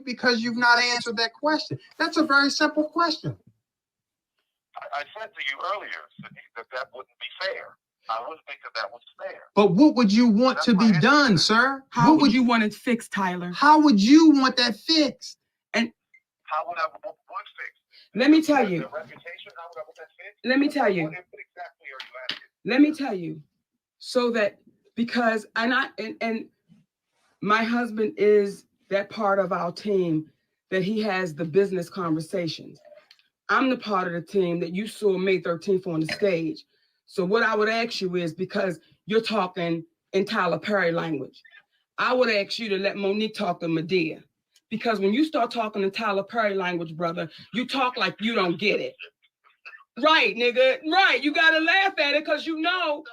because you've not answered that question. That's a very simple question. I said to you earlier, Sidney, that wouldn't be fair. I wouldn't think that was fair. But what would you want to be done, sir? How would you want it fixed, Tyler? How would you want that fixed? And how would I want fixed? Let me tell you. The reputation, how would I want that fixed? Let me tell you. What exactly are you asking? Let me tell you. So that because and my husband is that part of our team that he has the business conversations. I'm the part of the team that you saw May 13th on the stage. So what I would ask you is, because you're talking in Tyler Perry language, I would ask you to let Monique talk to Madea. Because when you start talking in Tyler Perry language, brother, you talk like you don't get it. Right, nigga. Right. You got to laugh at it because you know.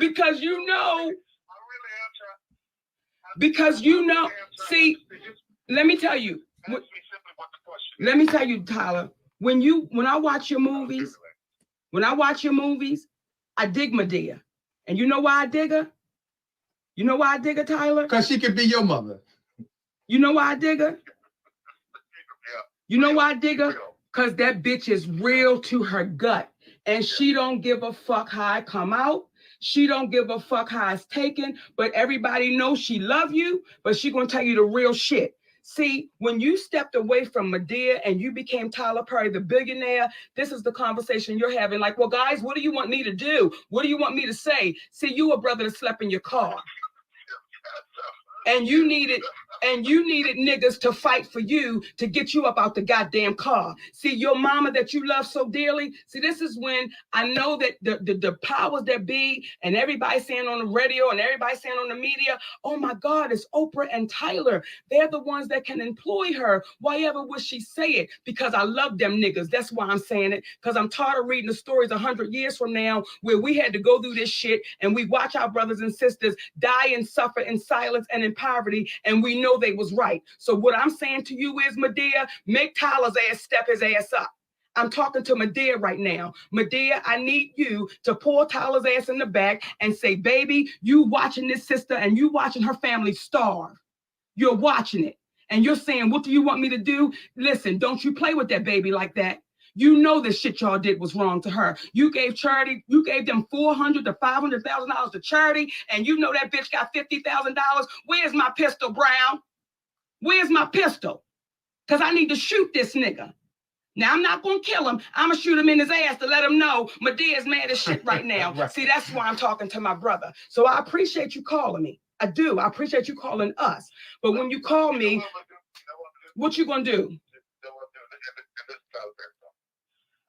Because you know. Because you know. See, let me tell you. Let me tell you, Tyler. When I watch your movies, I dig Madea. And you know why I dig her? You know why I dig her, Tyler? Because she could be your mother. You know why I dig her? You know why I dig her? Because that bitch is real to her gut. And she don't give a fuck how I come out. She don't give a fuck how it's taken. But everybody knows she love you. But she gonna tell you the real shit. See, when you stepped away from Madea and you became Tyler Perry, the billionaire, this is the conversation you're having. Like, well, guys, what do you want me to do? What do you want me to say? See, you a brother that slept in your car. And you needed niggas to fight for you to get you up out the goddamn car. See, your mama that you love so dearly. See, this is when I know that the powers that be and everybody saying on the radio and everybody saying on the media, oh my God, it's Oprah and Tyler. They're the ones that can employ her. Why ever would she say it? Because I love them niggas. That's why I'm saying it. Because I'm tired of reading the stories 100 years from now where we had to go through this shit and we watch our brothers and sisters die and suffer in silence and in poverty, and we know they was right. So what I'm saying to you is, Madea, make Tyler's ass step his ass up. I'm talking to Madea right now. Madea, I need you to pull Tyler's ass in the back and say, baby, you watching this sister and you watching her family starve. You're watching it. And you're saying, what do you want me to do? Listen, don't you play with that baby like that. You know the shit y'all did was wrong to her. You gave charity, you gave them $400,000 to $500,000 to charity, and you know that bitch got $50,000. Where's my pistol, Brown? Where's my pistol? Because I need to shoot this nigga. Now, I'm not going to kill him. I'm going to shoot him in his ass to let him know Madea's mad as shit right now. Right. See, that's why I'm talking to my brother. So I appreciate you calling me. I do. I appreciate you calling us. But when you call me, what you going to do?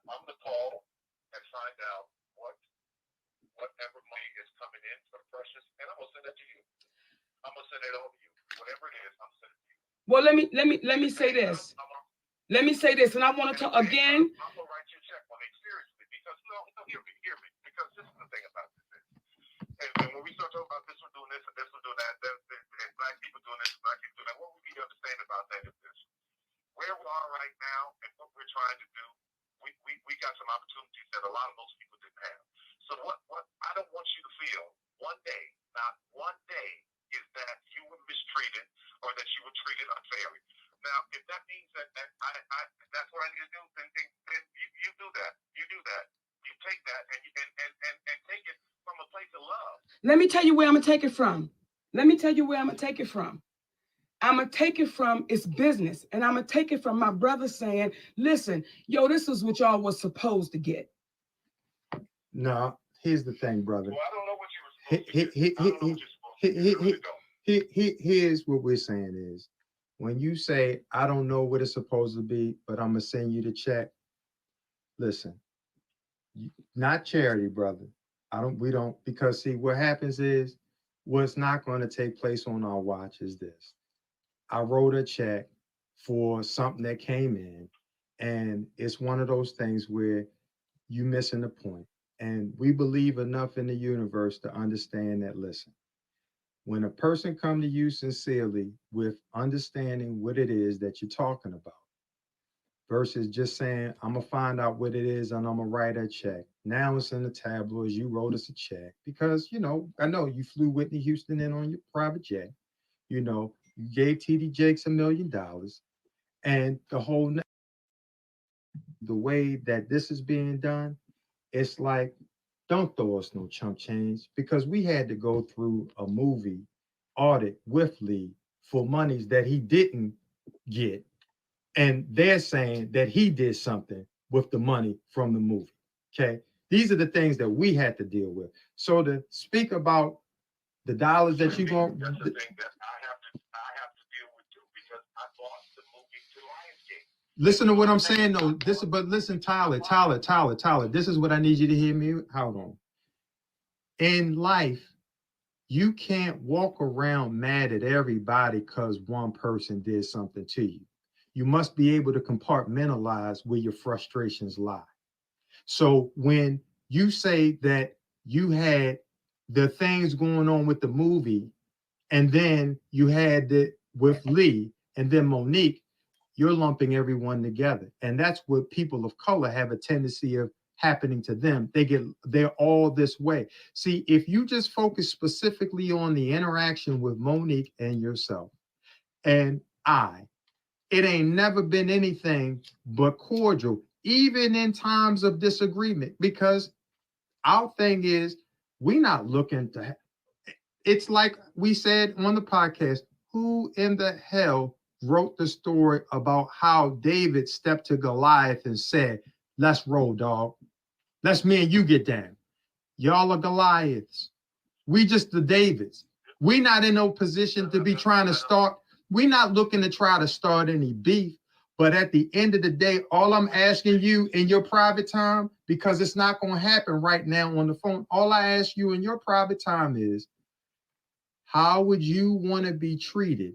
I'm going to call and find out whatever money is coming in for Precious, and I'm going to send it to you. I'm going to send it over to you. Whatever it is, I'm sending it to you. Well, let me say this. Let me say this, and I want to talk again. I'm going to write you a check on it seriously, because, no, hear me, because this is the thing about this. And when we start talking about this one doing this, and this one doing that, and black people doing this, and black people doing that, what we need to understand about that is this. Where we are right now and what we're trying to do, we got some opportunities that a lot of those people didn't have. So what I don't want you to feel one day, not one day, is that you were mistreated or that you were treated unfairly. Now, if that means that I that's what I need to do, then you do that. You do that. You take that and take it from a place of love. Let me tell you where I'm gonna take it from. I'm gonna take it from it's business, and I'm gonna take it from my brother saying, listen, yo, this is what y'all was supposed to get. No, here's the thing, brother. Well, I don't know what you were supposed to do. Here's what we're saying is, when you say, I don't know what it's supposed to be, but I'm gonna send you the check. Listen, not charity, brother. We don't, because see, what happens is, what's not going to take place on our watch is this. I wrote a check for something that came in, and it's one of those things where you missing the point. And we believe enough in the universe to understand that, listen, when a person come to you sincerely with understanding what it is that you're talking about, versus just saying, I'm going to find out what it is and I'm going to write a check. Now it's in the tabloids, you wrote us a check because, I know you flew Whitney Houston in on your private jet. You gave TD Jakes $1 million, and the way that this is being done, it's like, don't throw us no chump change, because we had to go through a movie audit with Lee for monies that he didn't get. And they're saying that he did something with the money from the movie. Okay. These are the things that we had to deal with. So to speak about the dollars that you're going, that's the thing that I have to deal with too, because I bought the movie to Lionsgate. Listen to what I'm saying though. But listen, Tyler, this is what I need you to hear me. Hold on. In life, you can't walk around mad at everybody because one person did something to you. You must be able to compartmentalize where your frustrations lie. So when you say that you had the things going on with the movie, and then you had it with Lee and then Monique, you're lumping everyone together. And that's what people of color have a tendency of happening to them. They're all this way. See, if you just focus specifically on the interaction with Monique and yourself and it ain't never been anything but cordial, even in times of disagreement, because our thing is, we're not looking to, it's like we said on the podcast, who in the hell wrote the story about how David stepped to Goliath and said, let's roll, dog. Let's me and you get down. Y'all are Goliaths. We just the Davids. We not in no position to be trying to start. We're not looking to try to start any beef. But at the end of the day, all I'm asking you in your private time, because it's not going to happen right now on the phone, all I ask you in your private time is, how would you want to be treated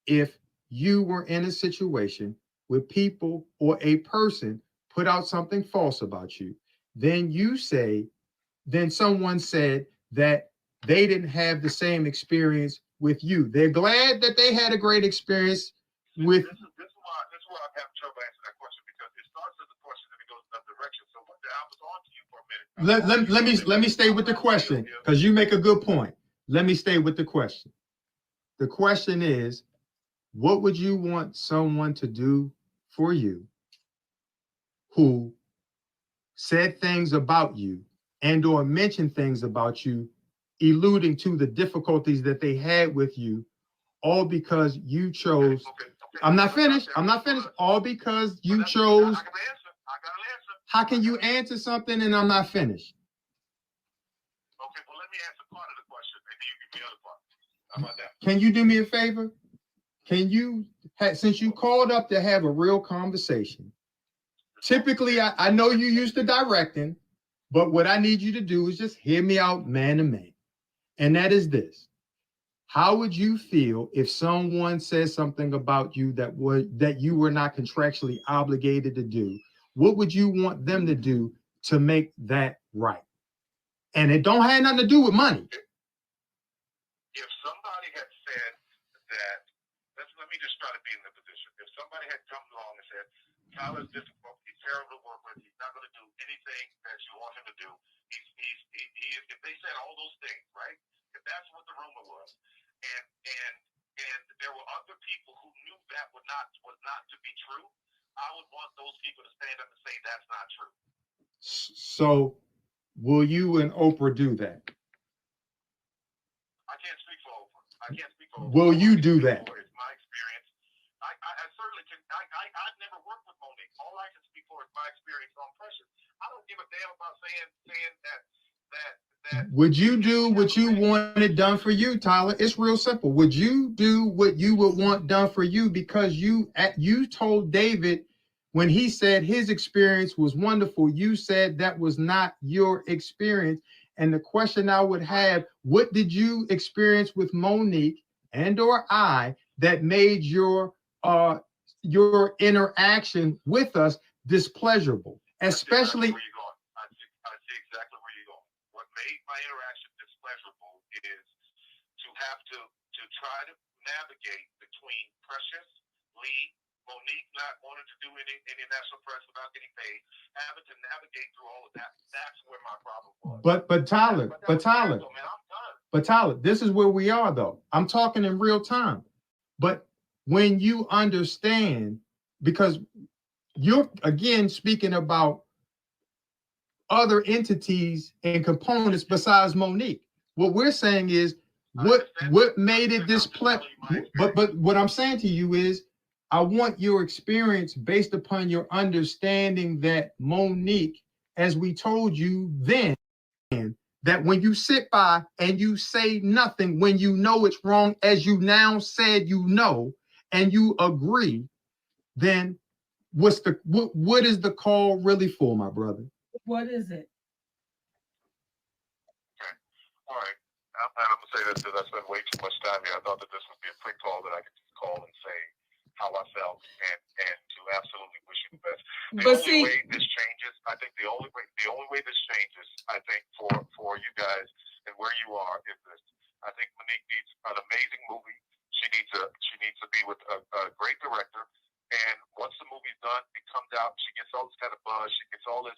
if you were in a situation where people or a person put out something false about you? Then someone said that they didn't have the same experience with you. They're glad that they had a great experience with. This is why I'm having trouble answering that question, because it starts as a question and it goes in another direction. So I was on to you for a minute. Let me stay with the question, because you make a good point. Let me stay with the question. The question is, what would you want someone to do for you who said things about you and or mentioned things about you, alluding to the difficulties that they had with you, all because you chose. Okay. I'm not finished. All because you chose. I got an answer. How can you answer something and I'm not finished? Okay, well, let me answer part of the question, and then you give me the other part. How about that? Can you do me a favor? Can you, since you called up to have a real conversation, typically I know you used to directing, but what I need you to do is just hear me out man to man. And that is this. How would you feel if someone says something about you that you were not contractually obligated to do? What would you want them to do to make that right? And it don't have nothing to do with money. If somebody had said that, let me just try to be in the position. If somebody had come along and said, Tyler's difficult, he's terrible to work with, he's not going to do anything that you want him to do. If they said all those things, right? If that's what the rumor was, and there were other people who knew that was not to be true, I would want those people to stand up and say that's not true. So will you and Oprah do that? I can't speak for Oprah. Will you do that? It's my experience. I certainly can. I've never worked with Monique. All I can speak for is my experience on Precious. I don't give a damn about saying that. Would you do what you wanted done for you, Tyler? It's real simple. Would you do what you would want done for you? Because you told David, when he said his experience was wonderful, you said that was not your experience. And the question I would have, what did you experience with Monique and or I that made your interaction with us displeasurable? Especially. I see exactly where you're going. What made my interaction displeasurable is to have to try to navigate between Precious, Lee, Monique not wanting to do any national press without getting paid, having to navigate through all of that. That's where my problem was. But Tyler, So, man, I'm done. But Tyler, this is where we are though. I'm talking in real time. But when you understand, because you're again speaking about other entities and components besides Monique. What we're saying is what made it this play. But what I'm saying to you is I want your experience based upon your understanding that Monique, as we told you then, that when you sit by and you say nothing, when you know it's wrong, as you now said you know, and you agree, then what is the call really for, my brother? What is it? Okay. All right. I'm going to say this because I spent way too much time here. I thought that this would be a quick call that I could just call and say how I felt and to absolutely wish you the best. The only way this changes, I think the only way this changes, I think for you guys and where you are is this. I think Monique needs an amazing movie. She needs to be with a great director. And once the movie's done, it comes out. She gets all this kind of buzz. She gets all this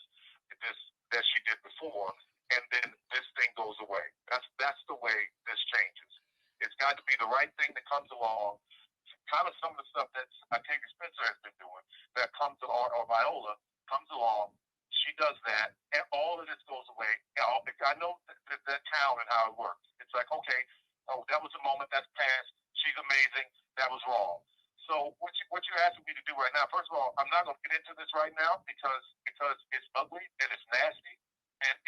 that she did before, and then this thing goes away. That's the way this changes. It's got to be the right thing that comes along. Kind of some of the stuff that Octavia Spencer has been doing that comes along, or Viola comes along. She does that, and all of this goes away. I know that town and how it works. It's like, okay, oh, that was a moment that's passed. She's amazing. That was wrong. So what you're asking me to do right now, first of all, I'm not going to get into this right now because it's ugly and it's nasty and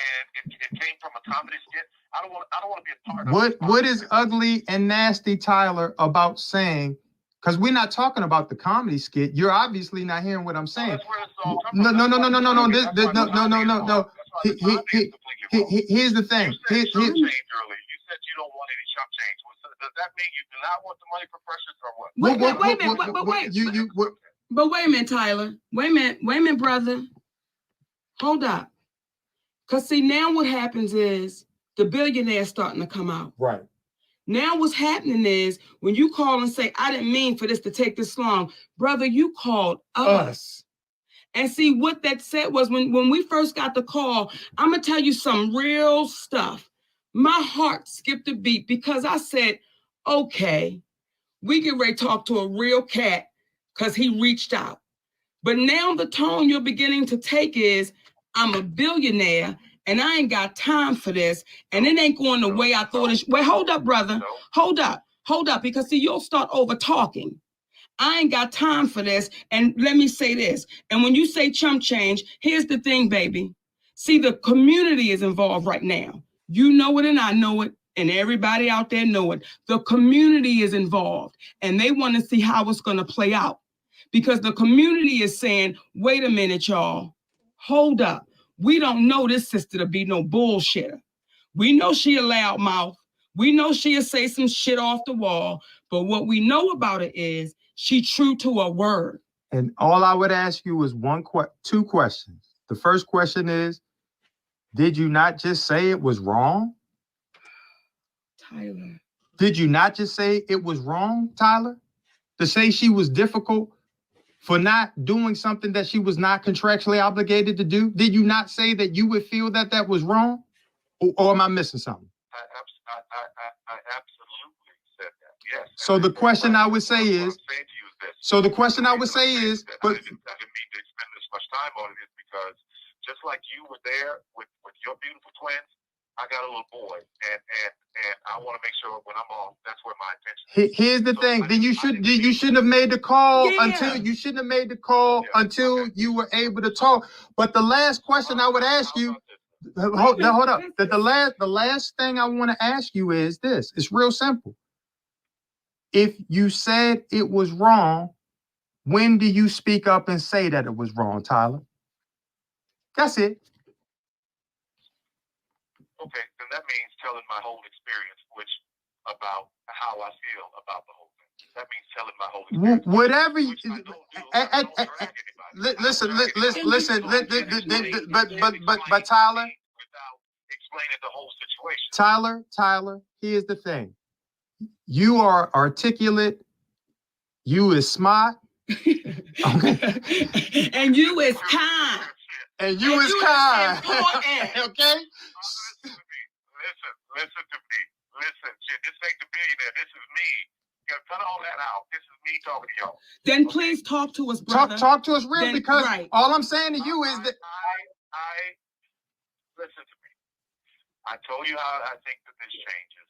it came from a comedy skit. I don't want to be a part of it. What is ugly and nasty, Tyler, about saying? Because we're not talking about the comedy skit. You're obviously not hearing what I'm saying. No. Here's the thing. You don't want any chump change. Does that mean you do not want the money for pressures or what? Wait a minute. But wait a minute, Tyler. Wait a minute, brother. Hold up. Because see, now what happens is the billionaire's starting to come out. Right. Now what's happening is when you call and say, I didn't mean for this to take this long, brother, you called us. And see, what that said was when we first got the call, I'm going to tell you some real stuff. My heart skipped a beat because I said, okay, we get ready to talk to a real cat because he reached out. But now the tone you're beginning to take is, I'm a billionaire and I ain't got time for this. And it ain't going the way I thought it. Wait, hold up, brother. Hold up. Because see, you'll start over talking. I ain't got time for this. And let me say this. And when you say chump change, here's the thing, baby. See, the community is involved right now. You know it and I know it. And everybody out there know it. The community is involved. And they want to see how it's going to play out. Because the community is saying, wait a minute, y'all. Hold up. We don't know this sister to be no bullshitter. We know she a loud mouth. We know she'll say some shit off the wall. But what we know about it is she true to her word. And all I would ask you is two questions. The first question is, did you not just say it was wrong? Tyler. Did you not just say it was wrong, Tyler? To say she was difficult for not doing something that she was not contractually obligated to do? Did you not say that you would feel that was wrong? Or am I missing something? I absolutely said that, yes. So the question I would say is, but I didn't mean to spend this much time on it is because just like you were there with your beautiful twins, I got a little boy, and I want to make sure when I'm off, that's where my attention is. Here's the thing. Then you shouldn't have made the call until you were able to talk. But the last question I would ask you, hold up. The last thing I want to ask you is this. It's real simple. If you said it was wrong, when do you speak up and say that it was wrong, Tyler? That's it. Okay, then that means telling my whole experience, about how I feel about the whole thing. That means telling my whole experience. Whatever you listen, but Tyler, without explaining the whole situation. Tyler, here's the thing. You are articulate. You is smart. Okay. And you is kind. And you is kind. Okay? Listen to me. listen, shit, this ain't the billionaire. This is me. You gotta cut all that out. This is me talking to y'all. Then please talk to us, brother. Talk to us real, Then, because right. all I'm saying to you is that I listen to me. I told you how I think that this changes.